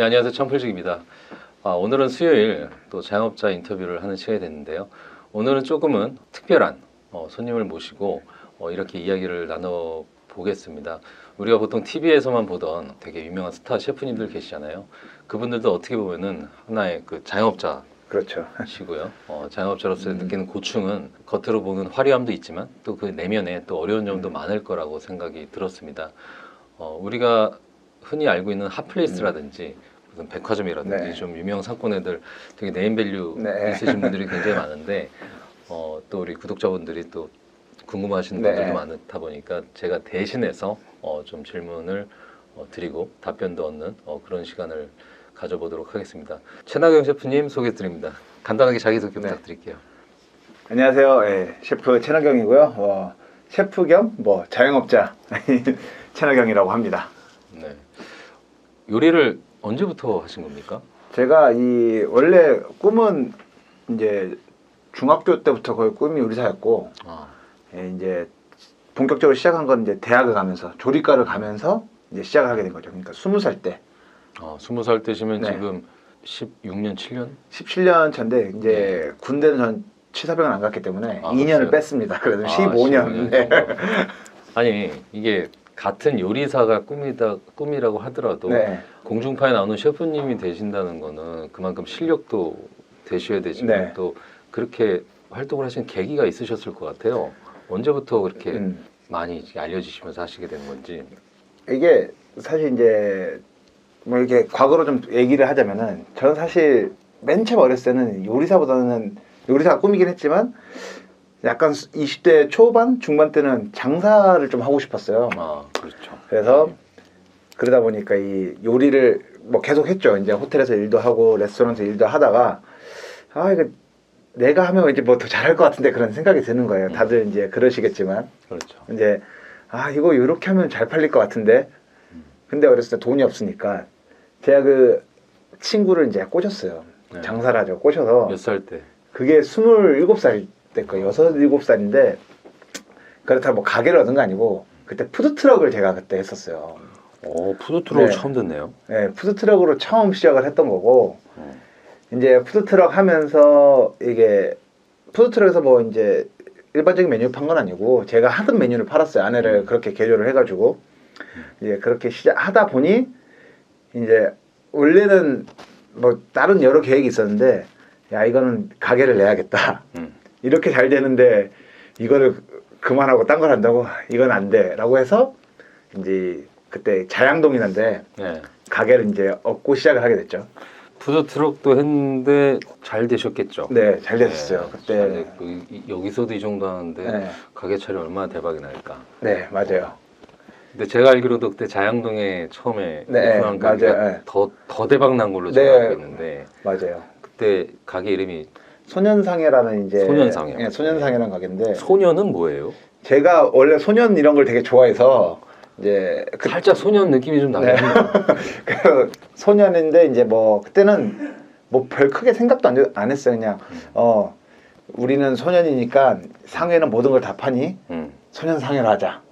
네, 안녕하세요. 청필직입니다. 오늘은 수요일 또 자영업자 인터뷰를 하는 시간이 됐는데요. 오늘은 조금은 특별한 손님을 모시고 이렇게 이야기를 나눠보겠습니다. 우리가 보통 TV에서만 보던 되게 유명한 스타 셰프님들 계시잖아요. 그분들도 어떻게 보면은 하나의 그 자영업자 그렇죠. 시고요. 자영업자로서 느끼는 고충은 겉으로 보는 화려함도 있지만 또 그 내면에 또 어려운 점도 많을 거라고 생각이 들었습니다. 우리가 흔히 알고 있는 핫플레이스라든지 무슨 백화점이라든지 네. 좀 유명 상권애들 되게 네임밸류 네. 있으신 분들이 굉장히 많은데 또 우리 구독자분들이 또 궁금하신 네. 분들도 많다 보니까 제가 대신해서 좀 질문을 드리고 답변도 얻는 그런 시간을 가져보도록 하겠습니다. 최나경 셰프님 소개드립니다. 간단하게 자기소개 네. 부탁드릴게요. 안녕하세요. 셰프 최나경이고요. 셰프 겸 자영업자 최나경이라고 합니다. 네. 요리를 언제부터 하신 겁니까? 제가 원래 꿈은 이제 중학교 때부터 거의 꿈이 요리사였고, 이제 본격적으로 시작한 건 이제 대학을 가면서 조리과를 가면서 이제 시작을 하게 된 거죠. 그러니까 20살 때. 20살 때시면 네. 지금 16년, 7년? 17년 차인데 이제 군대는 전 치사병을 안 갔기 때문에 2년을 그렇어요? 뺐습니다. 그래서 15년. 네. 아니 이게 같은 요리사가 꿈이라고 하더라도 네. 공중파에 나오는 셰프님이 되신다는 거는 그만큼 실력도 되셔야 되지만 네. 또 그렇게 활동을 하신 계기가 있으셨을 것 같아요. 언제부터 그렇게 많이 알려지시면서 하시게 된 건지. 이게 사실 이제 이렇게 과거로 좀 얘기를 하자면은 저는 사실 맨 처음 어렸을 때는 요리사가 꿈이긴 했지만 약간 20대 초반 중반 때는 장사를 좀 하고 싶었어요. 그렇죠. 그래서 그러다 보니까 이 요리를 계속 했죠. 이제 호텔에서 일도 하고 레스토랑에서 일도 하다가 이거 내가 하면 이제 더 잘할 것 같은데 그런 생각이 드는 거예요. 다들 이제 그러시겠지만. 그렇죠. 이제 이거 이렇게 하면 잘 팔릴 것 같은데. 근데 어렸을 때 돈이 없으니까 제가 그 친구를 이제 꼬셨어요. 네. 장사를 하죠. 꼬셔서. 몇 살 때? 그게 27살 때 거예요. 6, 7살인데 그렇다고 가게를 얻은 거 아니고 그때 푸드트럭을 제가 그때 했었어요. 푸드트럭 네. 처음 듣네요. 네, 푸드트럭으로 처음 시작을 했던 거고 이제 푸드트럭 하면서 이게 푸드트럭에서 이제 일반적인 메뉴 판 건 아니고 제가 하던 메뉴를 팔았어요. 아내를 그렇게 개조를 해가지고 이제 그렇게 시작하다 보니 이제 원래는 다른 여러 계획이 있었는데 야 이거는 가게를 내야겠다. 이렇게 잘 되는데 이거를 그만하고 딴 걸 한다고 이건 안 돼라고 해서 이제 그때 자양동이란데 네. 가게를 이제 얻고 시작을 하게 됐죠. 푸드트럭도 했는데 잘 되셨겠죠? 네, 잘 됐었어요. 그때. 잘 됐고, 여기서도 이 정도 하는데 네. 가게 차려 얼마나 대박이 날까? 네, 맞아요. 근데 제가 알기로도 그때 자양동에 처음에 네, 오픈한 맞아요. 가게가 네. 더 대박 난 걸로 네. 제가 알고 있는데 맞아요. 그때 가게 이름이 소년상해라는 이제 소년상해요. 네, 소년상해라는 가게인데 소년은 뭐예요? 제가 원래 소년 이런 걸 되게 좋아해서 이제 살짝 소년 느낌이 좀 나요. 그 소년인데 이제 그때는 별 크게 생각도 안 했어요. 그냥 우리는 소년이니까 상해는 모든 걸 다 파니 소년상해로 하자.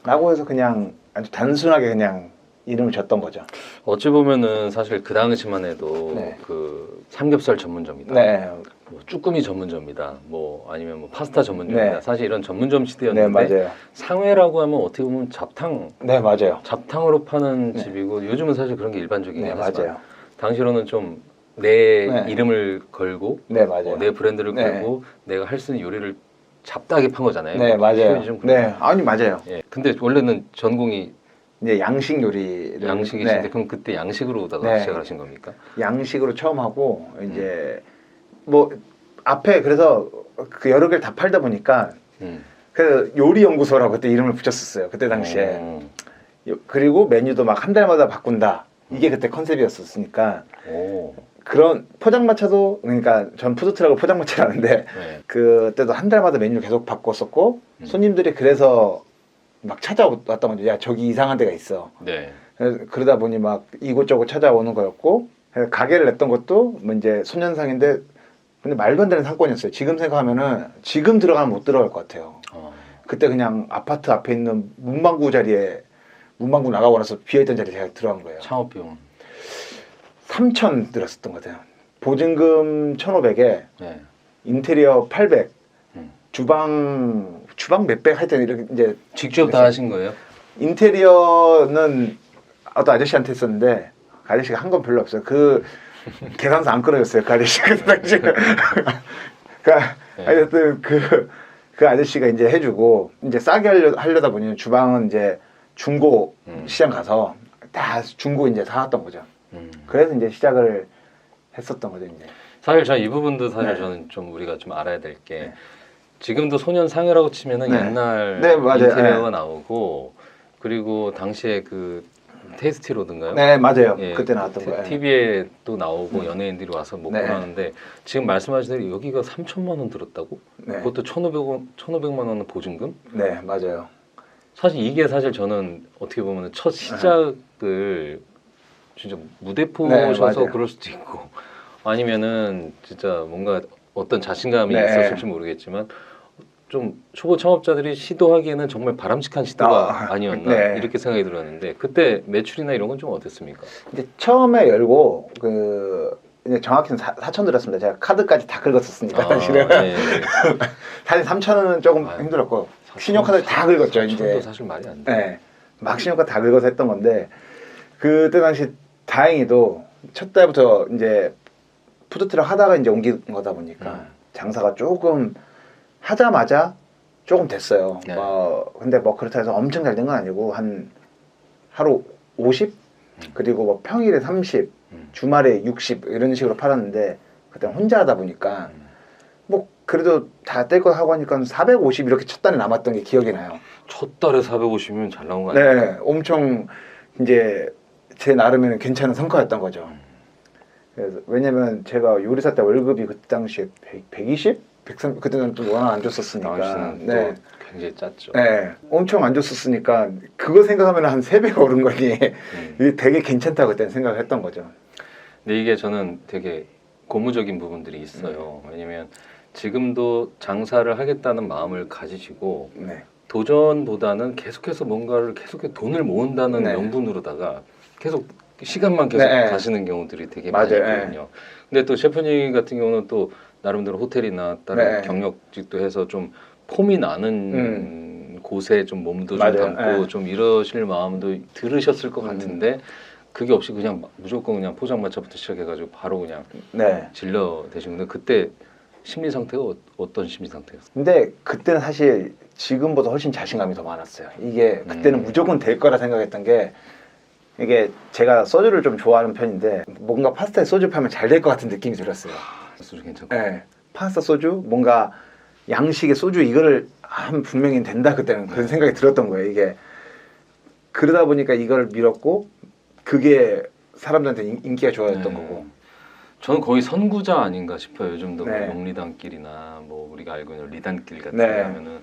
라고 해서 그냥 아주 단순하게 그냥 이름을 줬던 거죠. 어찌 보면은 사실 그 당시만 해도 네. 그 삼겹살 전문점이다. 네, 쭈꾸미 전문점이다. 아니면 파스타 전문점이다. 네. 사실 이런 전문점 네 시대였는데 맞아요. 상회라고 하면 어떻게 보면 네 맞아요. 잡탕으로 파는 네. 집이고 요즘은 사실 그런 게 일반적이긴 네 하지만 맞아요. 당시로는 좀 내 네. 이름을 걸고 네 맞아요. 내 브랜드를 네. 걸고 내가 할 수 있는 요리를 잡다하게 판 거잖아요. 네 맞아요. 표현이 좀 그래요. 네 아니 맞아요. 예. 근데 원래는 전공이 이제 양식 요리를 양식이신데 네. 그럼 그때 양식으로 오다가 네. 시작을 하신 겁니까? 양식으로 처음 하고 이제 앞에 그래서 그 여러 개를 다 팔다 보니까 그래서 요리 연구소라고 그때 이름을 붙였었어요. 그때 당시에. 그리고 메뉴도 막 한 달마다 바꾼다. 이게 그때 컨셉이었었으니까 그런 포장마차도 그러니까 전 푸드트럭을 포장마차를 하는데 네. 그때도 한 달마다 메뉴를 계속 바꿨었고 손님들이 그래서 막 찾아왔던 거죠. 야 저기 이상한 데가 있어. 네. 그러다 보니 막 이곳저곳 찾아오는 거였고 가게를 냈던 것도 이제 소년상인데 근데 말도 안 되는 상권이었어요. 지금 생각하면은 지금 들어가면 못 들어갈 것 같아요. 그때 그냥 아파트 앞에 있는 문방구 나가고 나서 비어있던 자리에 제가 들어간 거예요. 창업비용 3천 들었었던 것 같아요. 보증금 1,500에 네. 인테리어 800, 음. 주방 몇백 하여튼 이렇게 이제 직접 다 하신 거예요? 인테리어는 어떤 아저씨한테 했었는데 그 아저씨가 한 건 별로 없어요. 그 계산서 안 끊어졌어요. 그 아저씨가 그 당시에. 그러니까 네. 하여튼 그 아저씨가 이제 해주고 이제 싸게 하려다 보니 주방은 이제 중고 시장 가서 다 중고 이제 사왔던 거죠. 그래서 이제 시작을 했었던 거죠. 이제. 사실 저 이 부분도 사실 네. 저는 좀 우리가 좀 알아야 될 게 네. 지금도 소년 상해라고 치면은 네. 옛날 네, 맞아요. 인테리어가 네. 나오고 그리고 당시에 그 테이스티로든가요? 네, 맞아요. 예, 그때 나왔던 거예요. TV에 또 나오고 연예인들이 와서 먹고 네. 하는데 지금 말씀하신 대로 여기가 3천만 원 들었다고? 네. 그것도 1,500만 원은 보증금? 네, 맞아요. 사실 이게 사실 저는 어떻게 보면 첫 시작을 진짜 무대포셔서 맞아요. 그럴 수도 있고 아니면은 진짜 뭔가 어떤 자신감이 네. 있었을지 모르겠지만 좀 초보 창업자들이 시도하기에는 정말 바람직한 시도가 아니었나 네. 이렇게 생각이 들었는데 그때 매출이나 이런 건 좀 어땠습니까? 이제 처음에 열고 이제 정확히는 4천 들었습니다. 제가 카드까지 다 긁었었으니까 사실은. 예. 사실 3천은 조금 아유, 힘들었고 신용카드 다 긁었죠. 이제 이제. 사실 말이 안 돼. 네. 막 신용카드 다 긁어서 했던 건데 그때 당시 다행히도 첫 달부터 이제 푸드트럭 하다가 이제 옮긴 거다 보니까 장사가 조금 하자마자 조금 됐어요. 네. 근데 뭐 그렇다 해서 엄청 잘 된 건 아니고 한 하루 50 그리고 뭐 평일에 30 주말에 60 이런 식으로 팔았는데 그때 혼자 하다 보니까 뭐 그래도 다 뗄 거 하고 하니까 450 이렇게 첫 달에 남았던 게 기억이 나요. 첫 달에 450이면 잘 나온 거 아니에요? 네, 엄청 이제 제 나름에는 괜찮은 성과였던 거죠. 그래서 왜냐면 제가 요리사 때 월급이 그때 당시에 120? 130 그때는 또 워낙 안 줬었으니까. 당신은 네. 또 굉장히 짰죠. 네, 엄청 안 줬었으니까 그거 생각하면 한 3배가 오른 거니 이게 되게 괜찮다고 그때 생각을 했던 거죠. 근데 이게 저는 되게 고무적인 부분들이 있어요. 왜냐면 지금도 장사를 하겠다는 마음을 가지시고 네. 도전보다는 계속해서 뭔가를 계속해서 돈을 모은다는 네. 명분으로다가 계속 시간만 계속 네. 가시는 경우들이 되게 맞아요. 많이 있거든요. 근데 또 셰프님 같은 경우는 또 나름대로 호텔이나 다른 네. 경력직도 해서 좀 폼이 나는 곳에 좀 몸도 좀 맞아요. 담고 네. 좀 이러실 마음도 들으셨을 것 같은데 그게 없이 그냥 무조건 그냥 포장마차부터 시작해가지고 바로 그냥 네. 질러 대시는데 그때 심리 상태가 어떤 심리 상태였어요? 근데 그때는 사실 지금보다 훨씬 자신감이 더 많았어요. 이게 그때는 무조건 될 거라 생각했던 게 이게 제가 소주를 좀 좋아하는 편인데 뭔가 파스타에 소주 파면 잘 될 것 같은 느낌이 들었어요. 소주 괜찮고. 네. 파스타 소주 뭔가 양식의 소주 이거를 하면 분명히 된다 그때는 그런 생각이 들었던 거예요. 이게 그러다 보니까 이걸 밀었고 그게 사람들한테 인기가 좋아졌던 네. 거고. 저는 거의 선구자 아닌가 싶어요. 요즘도 네. 뭐 용리단길이나 뭐 우리가 알고 있는 리단길 같은 네. 데 하면은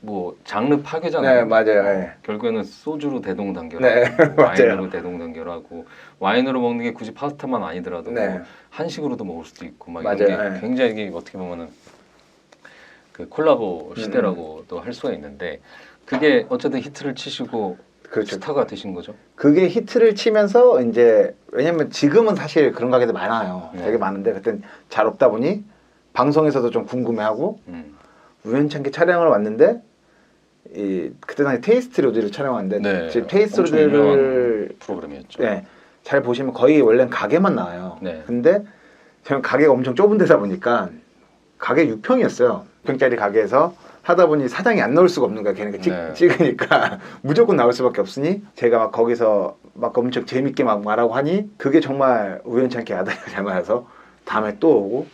뭐 장르 파괴잖아요. 네, 맞아요. 네. 결국에는 소주로 대동단결하고 네, 와인으로 대동단결하고 와인으로 먹는 게 굳이 파스타만 아니더라도 네. 뭐 한식으로도 먹을 수도 있고 막 맞아요. 이런 게 네. 굉장히 어떻게 보면은 그 콜라보 시대라고도 할 수가 있는데 그게 어쨌든 히트를 치시고 그렇죠. 스타가 되신 거죠. 그게 히트를 치면서 이제 왜냐면 지금은 사실 그런 가게들 많아요. 네. 되게 많은데 그땐 잘 없다 보니 방송에서도 좀 궁금해하고 우연찮게 촬영을 왔는데 그때 당시 테이스트 로드를 촬영하는데 네. 지금 테이스트 엄청 로드를 유명한 프로그램이었죠. 네, 잘 보시면 거의 원래는 가게만 나와요. 네. 근데 저는 가게가 엄청 좁은 데다 보니까 가게 6평이었어요. 6평짜리 가게에서 하다 보니 사장이 안 나올 수가 없는 거야. 걔네가 네. 찍으니까 무조건 나올 수밖에 없으니 제가 막 거기서 막 엄청 재밌게 막 말하고 하니 그게 정말 우연찮게 아다리가 잘 맞아서 다음에 또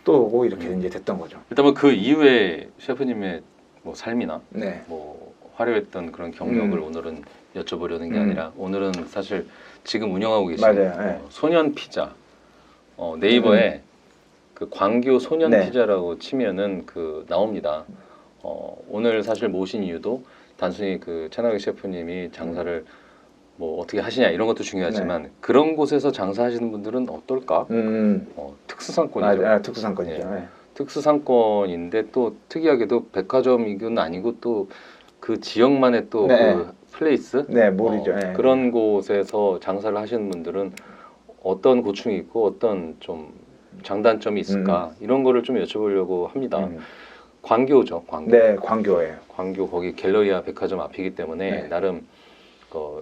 오고 이렇게 이제 됐던 거죠. 일단 뭐 그 이후에 셰프님의 뭐 삶이나 네. 뭐 화려했던 그런 경력을 오늘은 여쭤보려는 게 아니라 오늘은 사실 지금 운영하고 계신 맞아요. 네. 소년 피자 네이버에 그 광교 소년 네. 피자라고 치면은 그 나옵니다. 오늘 사실 모신 이유도 단순히 그 최나경 셰프님이 장사를 뭐 어떻게 하시냐 이런 것도 중요하지만 그런 곳에서 장사하시는 분들은 어떨까? 특수상권이죠. 맞아, 특수상권이죠. 네. 네. 특수상권인데 또 특이하게도 백화점이건 아니고 또 그 지역만의 또 네. 그 플레이스 네, 몰이죠. 네. 그런 곳에서 장사를 하시는 분들은 어떤 고충이 있고 어떤 좀 장단점이 있을까 이런 거를 좀 여쭤보려고 합니다. 광교죠, 광교. 네, 광교예요. 광교 거기 갤러리아 백화점 앞이기 때문에 네. 나름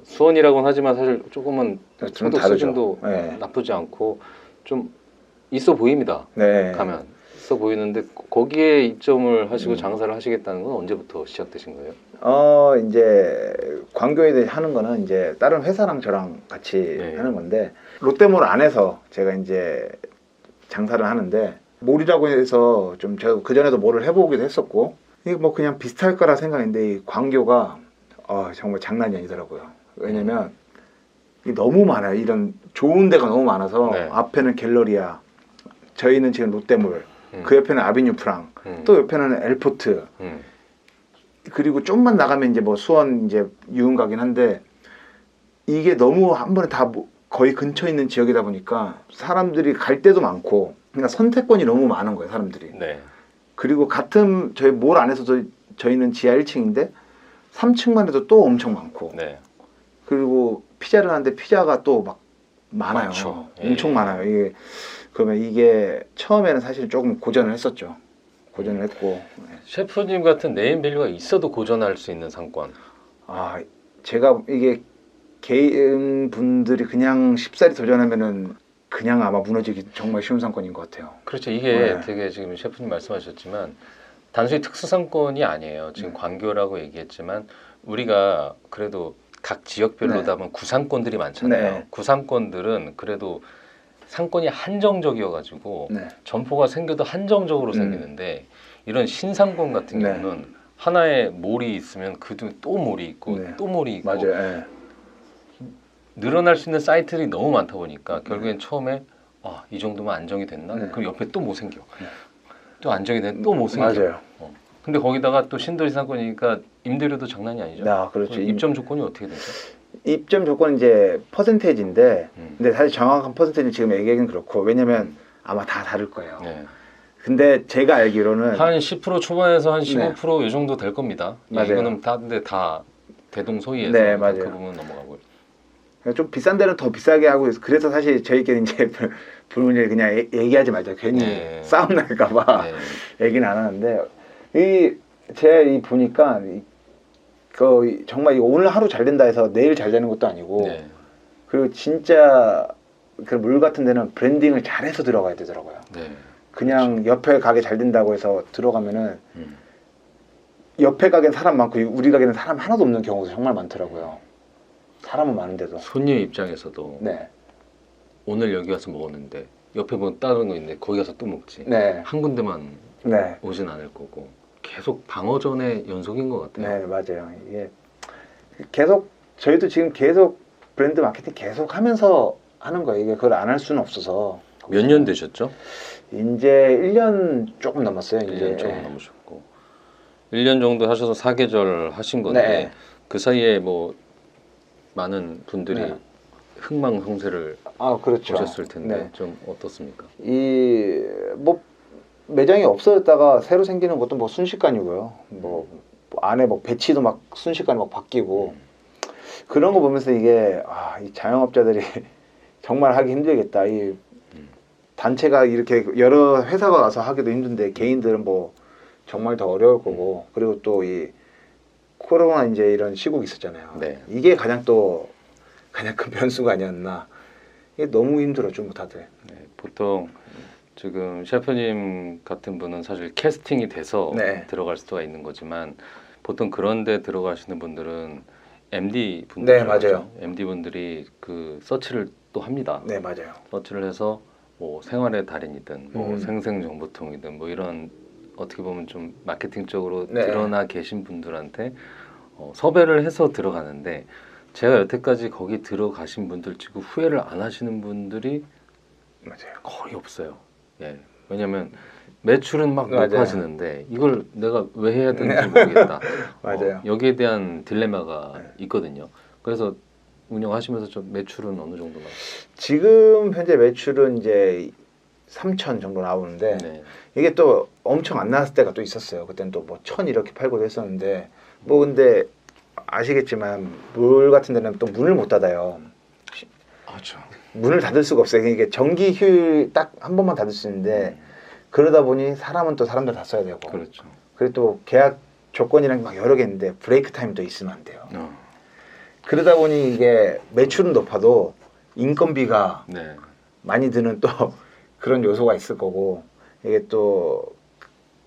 수원이라고는 하지만 사실 조금은 좀 소득 다르죠. 수준도 네. 나쁘지 않고 좀 있어 보입니다. 네. 가면 있어 보이는데 거기에 입점을 하시고 장사를 하시겠다는 건 언제부터 시작되신 거예요? 이제 광교에 하는 거는 이제 다른 회사랑 저랑 같이 네. 하는 건데 롯데몰 안에서 제가 이제 장사를 하는데 몰이라고 해서 좀 제가 그 전에도 몰을 해보기도 했었고 이게 뭐 그냥 비슷할 거라 생각했는데 이 광교가 정말 장난이 아니더라고요. 왜냐면 이게 너무 많아요. 이런 좋은 데가 너무 많아서 네. 앞에는 갤러리아, 저희는 지금 롯데몰, 그 옆에는 아비뉴 프랑, 또 옆에는 엘포트. 그리고 좀만 나가면 이제 뭐 수원 이제 유흥가긴 한데 이게 너무 한 번에 다 거의 근처에 있는 지역이다 보니까 사람들이 갈 데도 많고 그러니까 선택권이 너무 많은 거예요, 사람들이. 네. 그리고 같은 저희 몰 안에서도 저희는 지하 1층인데 3층만 해도 또 엄청 많고 네. 그리고 피자를 하는데 피자가 또 막 많아요. 많죠. 엄청 예. 많아요. 이게 그러면 이게 처음에는 사실 조금 고전을 했었죠. 고전을 했고 셰프님 같은 네임밸류가 있어도 고전할 수 있는 상권. 제가 이게 개인 분들이 그냥 쉽사리 도전하면은 그냥 아마 무너지기 정말 쉬운 상권인 것 같아요. 그렇죠. 이게 네. 되게 지금 셰프님 말씀하셨지만 단순히 특수 상권이 아니에요. 지금 광교라고 얘기했지만 우리가 그래도 각 지역별로다 보면 구상권들이 많잖아요. 네. 구상권들은 그래도 상권이 한정적이어가지고 네. 점포가 생겨도 한정적으로 생기는데 이런 신상권 같은 네. 경우는 하나의 몰이 있으면 그중에 또 몰이 있고 네. 또 몰이 있고 맞아요. 예. 늘어날 수 있는 사이트들이 너무 많다 보니까 결국엔 처음에 이 정도면 안정이 됐나? 네. 그럼 옆에 또 못 생겨. 네. 또 안정이 돼 또 못 생겨. 맞아요. 근데 거기다가 또 신도시 상권이니까 임대료도 장난이 아니죠. 그렇죠. 입점 조건이 어떻게 되죠? 입점 조건은 이제 퍼센테이지인데 근데 사실 정확한 퍼센테이지는 지금 얘기하기는 그렇고 왜냐면 아마 다 다를 거예요. 네. 근데 제가 알기로는 한 10% 초반에서 한 15%이 정도 될 겁니다. 맞아요. 이거는 근데 다 대동소이해서 네, 맞아요. 그 부분 넘어가고요. 좀 비싼 데는 더 비싸게 하고 그래서 사실 저희끼리 이제 불문율 그냥 얘기하지 말자 괜히 네. 싸움 날까봐 네. 얘기는 안 하는데 제가 보니까 정말 오늘 하루 잘 된다 해서 내일 잘 되는 것도 아니고 네. 그리고 진짜 그 물 같은 데는 브랜딩을 잘해서 들어가야 되더라고요. 네. 그냥 옆에 가게 잘 된다고 해서 들어가면은 옆에 가게는 사람 많고 우리 가게는 사람 하나도 없는 경우도 정말 많더라고요. 사람은 많은데도. 손님 입장에서도 네. 오늘 여기 와서 먹었는데 옆에 뭐 다른 거 있는데 거기 가서 또 먹지. 네. 한 군데만 네. 오진 않을 거고 계속 방어전의 연속인 것 같아요. 네, 맞아요. 이게 계속 저희도 지금 계속 브랜드 마케팅 계속 하면서 하는 거예요. 이게 그걸 안 할 수는 없어서. 몇 년 되셨죠? 이제 1년 조금 넘었어요. 1년 조금 넘으셨고 1년 정도 하셔서 사계절 하신 건데 네. 그 사이에 뭐 많은 분들이 네. 흥망성쇠를 그렇죠. 보셨을 텐데 네. 좀 어떻습니까? 뭐 매장이 없어졌다가 새로 생기는 것도 뭐 순식간이고요. 뭐 안에 뭐 배치도 막 순식간에 막 바뀌고 그런 거 보면서 이게 이 자영업자들이 정말 하기 힘들겠다. 이 단체가 이렇게 여러 회사가 가서 하기도 힘든데 개인들은 뭐 정말 더 어려울 거고 그리고 또 이 코로나 이제 이런 시국이 있었잖아요. 네. 이게 가장 큰 변수가 아니었나. 이게 너무 힘들었죠, 뭐 다들. 네, 보통 지금 셰프님 같은 분은 사실 캐스팅이 돼서 네. 들어갈 수가 있는 거지만 보통 그런데 들어가시는 분들은 MD 분들 네, 맞아요. MD 분들이 그 서치를 또 합니다. 네, 맞아요. 서치를 해서 뭐 생활의 달인이든 뭐 음. 생생정보통이든 뭐 이런 어떻게 보면 좀 마케팅적으로 네. 드러나 계신 분들한테 섭외를 해서 들어가는데 제가 여태까지 거기 들어가신 분들 치고 후회를 안 하시는 분들이 맞아요. 거의 없어요. 예. 왜냐면 매출은 막 맞아요. 높아지는데 이걸 내가 왜 해야 되는지 모르겠다. 맞아요. 여기에 대한 딜레마가 네. 있거든요. 그래서 운영하시면서 좀 매출은 어느 정도 나와요? 지금 현재 매출은 이제 3천 정도 나오는데 네. 이게 또 엄청 안 나왔을 때가 또 있었어요. 그때는 또 뭐 1,000 이렇게 팔고도 했었는데 뭐 근데 아시겠지만 물 같은 데는 또 문을 못 닫아요. 그렇죠. 문을 닫을 수가 없어요. 이게 정기 휴일 딱 한 번만 닫을 수 있는데 그러다 보니 사람은 또 사람들 다 써야 되고 그렇죠. 그리고 또 계약 조건이랑 막 여러 개 있는데 브레이크 타임도 있으면 안 돼요. 그러다 보니 이게 매출은 높아도 인건비가 네. 많이 드는 또 그런 요소가 있을 거고 이게 또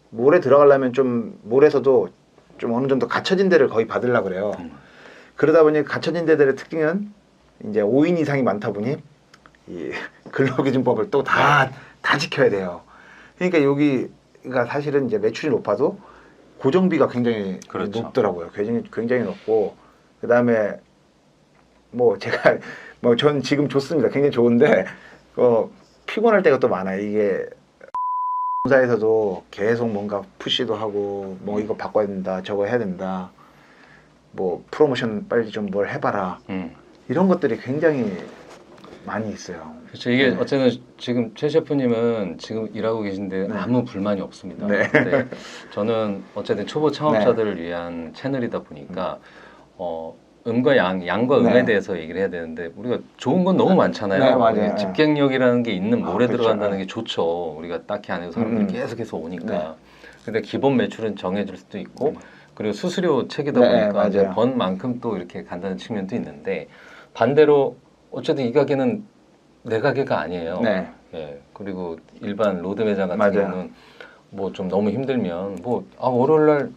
몰에 들어가려면 좀 몰에서도 좀 어느 정도 갖춰진 데를 거의 받으려고 그래요. 그러다 보니 갖춰진 데들의 특징은 이제 5인 이상이 많다 보니 이 근로기준법을 또 다 지켜야 돼요. 그러니까 여기가 사실은 이제 매출이 높아도 고정비가 굉장히 그렇죠. 높더라고요. 굉장히 높고 그 다음에 뭐 제가 뭐 전 지금 좋습니다. 굉장히 좋은데 피곤할 때가 또 많아요. 이게 회사에서도 계속 뭔가 푸시도 하고 뭐 이거 바꿔야 된다, 저거 해야 된다, 뭐 프로모션 빨리 좀 뭘 해봐라 이런 것들이 굉장히 많이 있어요. 그렇죠. 이게 네. 어쨌든 지금 최 셰프님은 지금 일하고 계신데 네. 아무 불만이 없습니다. 네. 근데 저는 어쨌든 초보 창업자들을 위한 채널이다 보니까 음과 양과 음에 네. 대해서 얘기를 해야 되는데 우리가 좋은 건 너무 많잖아요. 네, 맞아요. 집객력이라는 게 있는 몰에 그렇죠. 들어간다는 네. 게 좋죠. 우리가 딱히 안 해도 사람들이 계속해서 오니까. 네. 근데 기본 매출은 정해질 수도 있고 그리고 수수료 체계다 네, 보니까 이제 맞아요. 번 만큼 또 이렇게 간다는 측면도 있는데 반대로 어쨌든 이 가게는 내 가게가 아니에요. 네. 예. 그리고 일반 로드 매장 같은 맞아요. 경우는 뭐 좀 너무 힘들면 월요일 날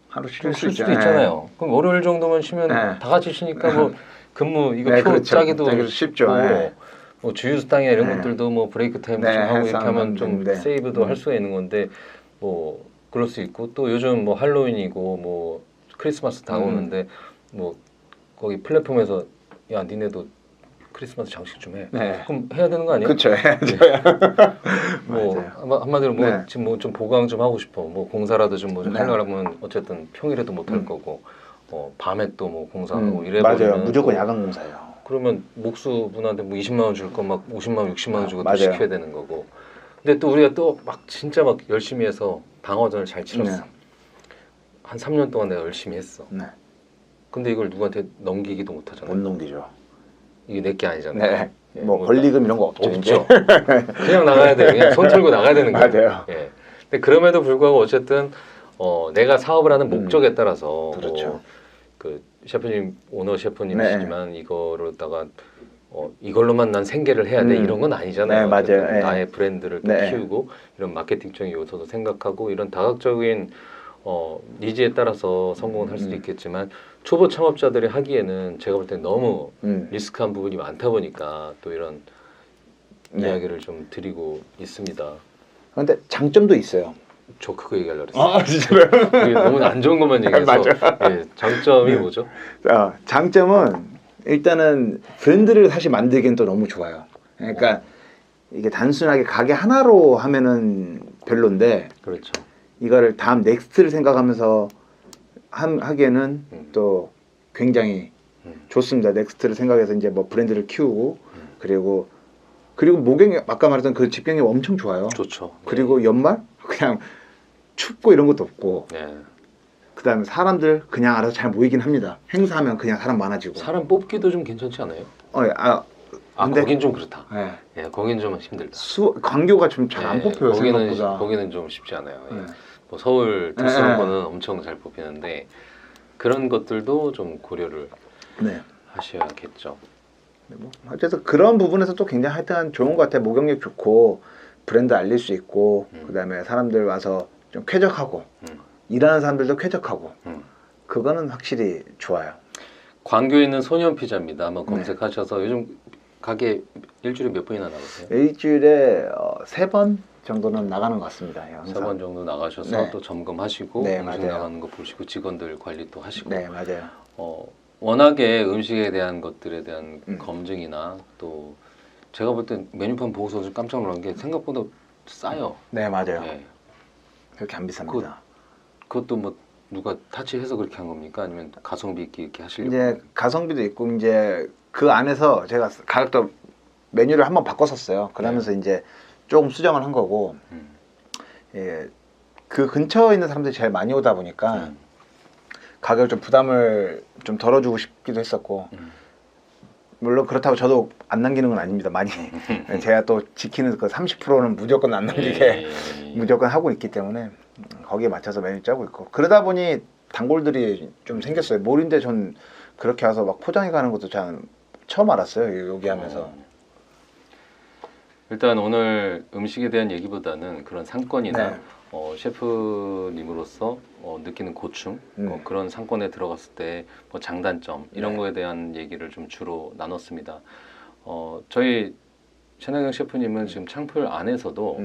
하루 쉴 쉴 수도 있잖아요. 그럼 월요일 정도면 쉬면 네. 다 같이 쉬니까 뭐 근무 이거 네, 표 그렇죠. 짜기도 짜기도 쉽죠. 쉽고 네. 뭐 주유수당이나 이런 네. 것들도 뭐 브레이크 타임 네, 좀 하고 이렇게 해서 하면 좀 되는데. 세이브도 할 수가 있는 건데 뭐 그럴 수 있고 또 요즘 뭐 할로윈이고 뭐 크리스마스 다가오는데 뭐 거기 플랫폼에서 야 니네도 크리스마스 장식 좀 해. 네. 그럼 해야 되는 거 아니에요? 그렇죠. 뭐 맞아요. 한마디로 뭐 네. 지금 뭐 좀 보강 좀 하고 싶어. 뭐 공사라도 좀 뭐 좀 네. 하려면 어쨌든 평일에도 못 할 거고 밤에 또 뭐 공사하고 이래 맞아요. 버리면 무조건 또 야간 공사예요. 그러면 목수분한테 뭐 20만 원 줄 거 막 50만 원, 60만 원 주고 또 맞아요. 시켜야 되는 거고. 근데 또 우리가 또 막 진짜 막 열심히 해서 방어전을 잘 치렀어. 네. 한 3년 동안 내가 열심히 했어. 네. 근데 이걸 누구한테 넘기기도 못 하잖아. 못 넘기죠. 이게 내 게 아니잖아요. 네. 예, 뭐 뭐 권리금 이런 거 없죠. 없죠. 그냥 나가야 돼. 그냥 손 털고 나가야 되는 거예요. 맞아요. 예. 근데 그럼에도 불구하고 어쨌든 내가 사업을 하는 목적에 따라서 그렇죠. 그 셰프님 오너 셰프님이시지만 이거로다가 이걸로만 난 생계를 해야 돼 이런 건 아니잖아요. 네, 맞아요. 어쨌든 네. 나의 브랜드를 또 네. 키우고 이런 마케팅적인 요소도 생각하고 이런 다각적인 니즈에 따라서 성공을 할 수도 있겠지만 초보 창업자들이 하기에는 제가 볼 때 너무 리스크한 부분이 많다 보니까 또 이런 네. 이야기를 좀 드리고 있습니다. 그런데 장점도 있어요. 저 그거 얘기하려고 그랬어요. 진짜요? 이게 너무 안 좋은 것만 얘기해서 맞아. 예, 장점이 뭐죠? 장점은 일단은 브랜드를 사실 만들기엔 또 너무 좋아요. 그러니까 이게 단순하게 가게 하나로 하면은 별론데 그렇죠. 이거를 다음 넥스트를 생각하면서 하기에는 또 굉장히 좋습니다. 넥스트를 생각해서 이제 뭐 브랜드를 키우고 그리고 목욕 아까 말했던 그 집경이 엄청 좋아요. 좋죠. 그리고 연말 그냥 춥고 이런 것도 없고 네. 그다음에 사람들 그냥 알아서 잘 모이긴 합니다. 행사하면 그냥 사람 많아지고. 사람 뽑기도 좀 괜찮지 않아요? 근데 거긴 좀 그렇다. 네. 예, 거긴 좀 힘들다. 광교가 좀 잘 안 예, 뽑혀요. 거기는 생각보다. 거기는 좀 쉽지 않아요. 예. 네. 뭐 서울 특수한 네. 거는 엄청 잘 뽑히는데 그런 것들도 좀 고려를 네. 하셔야겠죠. 뭐 어쨌든 그런 부분에서 또 굉장히 하여튼 좋은 것 같아요. 목욕력 좋고 브랜드 알릴 수 있고 그다음에 사람들 와서 좀 쾌적하고 일하는 사람들도 쾌적하고 그거는 확실히 좋아요. 광교에 있는 소년 피자입니다. 한번 검색하셔서 요즘 가게 일주일에 몇 번이나 나가세요? 일주일에 3번 정도는 나가는 것 같습니다. 항상. 3번 정도 나가셔서 네. 또 점검하시고 네, 음식 맞아요. 나가는 거 보시고 직원들 관리 또 하시고 네, 맞아요. 워낙에 음식에 대한 것들에 대한 검증이나 또 제가 볼 땐 메뉴판 보고서 좀 깜짝 놀란 게 생각보다 싸요. 네, 맞아요. 예. 그렇게 안 비쌉니다. 그것도 뭐 누가 타치해서 그렇게 한 겁니까? 아니면 가성비 있게 이렇게 하시려고? 이제 가성비도 있고 이제 그 안에서 제가 가격도 메뉴를 한번 바꿨었어요. 그러면서 이제 조금 수정을 한 거고 예, 그 근처에 있는 사람들이 제일 많이 오다 보니까 가격을 좀 부담을 좀 덜어주고 싶기도 했었고 물론 그렇다고 저도 안 남기는 건 아닙니다. 많이 제가 또 지키는 그 30%는 무조건 안 남기게 무조건 하고 있기 때문에 거기에 맞춰서 메뉴 짜고 있고 그러다 보니 단골들이 좀 생겼어요. 몰인데 전 그렇게 와서 막 포장해 가는 것도 참 처음 알았어요. 여기 하면서. 일단 오늘 음식에 대한 얘기보다는 그런 상권이나 네. 셰프님으로서 느끼는 고충 그런 상권에 들어갔을 때 뭐 장단점 이런 네. 거에 대한 얘기를 좀 주로 나눴습니다. 저희 최나경 셰프님은 지금 창풀 안에서도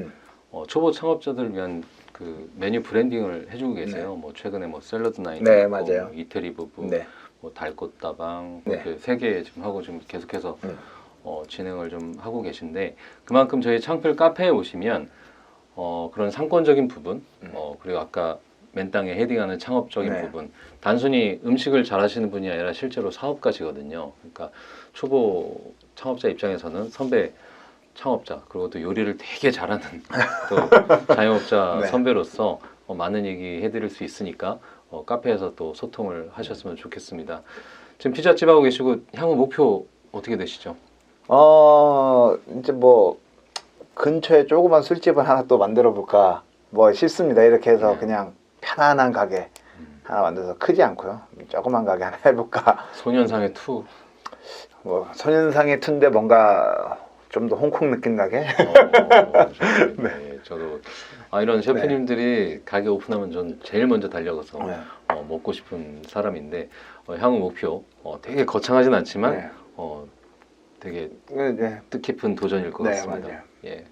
초보 창업자들을 위한 그 메뉴 브랜딩을 해주고 계세요. 뭐 최근에 뭐 샐러드 나이트, 네, 맞아요. 이태리 부부, 네. 뭐 달꽃다방 네. 이렇게 3개 지금 하고 지금 계속해서 진행을 좀 하고 계신데 그만큼 저희 창풀 카페에 오시면 그런 상권적인 부분 그리고 아까 맨땅에 헤딩하는 창업적인 네. 부분 단순히 음식을 잘하시는 분이 아니라 실제로 사업가시거든요. 그러니까 초보 창업자 입장에서는 선배 창업자 그리고 또 요리를 되게 잘하는 또 자영업자 네. 선배로서 많은 얘기 해드릴 수 있으니까 카페에서 또 소통을 하셨으면 좋겠습니다. 지금 피자집 하고 계시고 향후 목표 어떻게 되시죠? 이제 뭐 근처에 조그만 술집을 하나 또 만들어 볼까 뭐 싶습니다. 이렇게 해서 그냥 편안한 가게 하나 만들어서 크지 않고요. 조그만 가게 하나 해볼까. 소년상의 투. 뭐 소년상의 투인데 뭔가 좀 더 홍콩 느낌 나게. 네, 저도 이런 셰프님들이 가게 오픈하면 전 제일 먼저 달려가서 네. 먹고 싶은 사람인데 향후 목표 되게 거창하진 않지만 네. 되게 네. 뜻깊은 도전일 것 네, 같습니다. 맞아요. 예.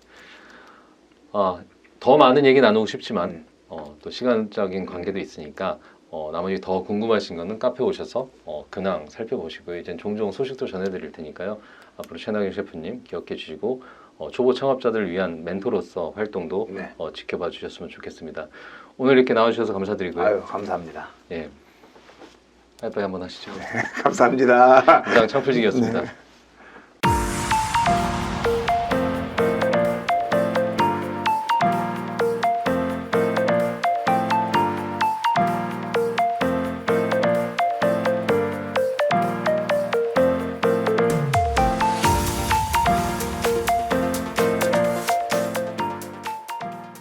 더 많은 얘기 나누고 싶지만 또 시간적인 관계도 있으니까 나머지 더 궁금하신 거는 카페 오셔서 근황 살펴보시고요. 이제 종종 소식도 전해드릴 테니까요. 앞으로 최나경 셰프님 기억해 주시고 초보 창업자들을 위한 멘토로서 활동도 네. 지켜봐 주셨으면 좋겠습니다. 오늘 이렇게 나와주셔서 감사드리고요. 아유, 감사합니다. 예. 하이파이 한번 하시죠. 감사합니다. 이상 창풀직이었습니다.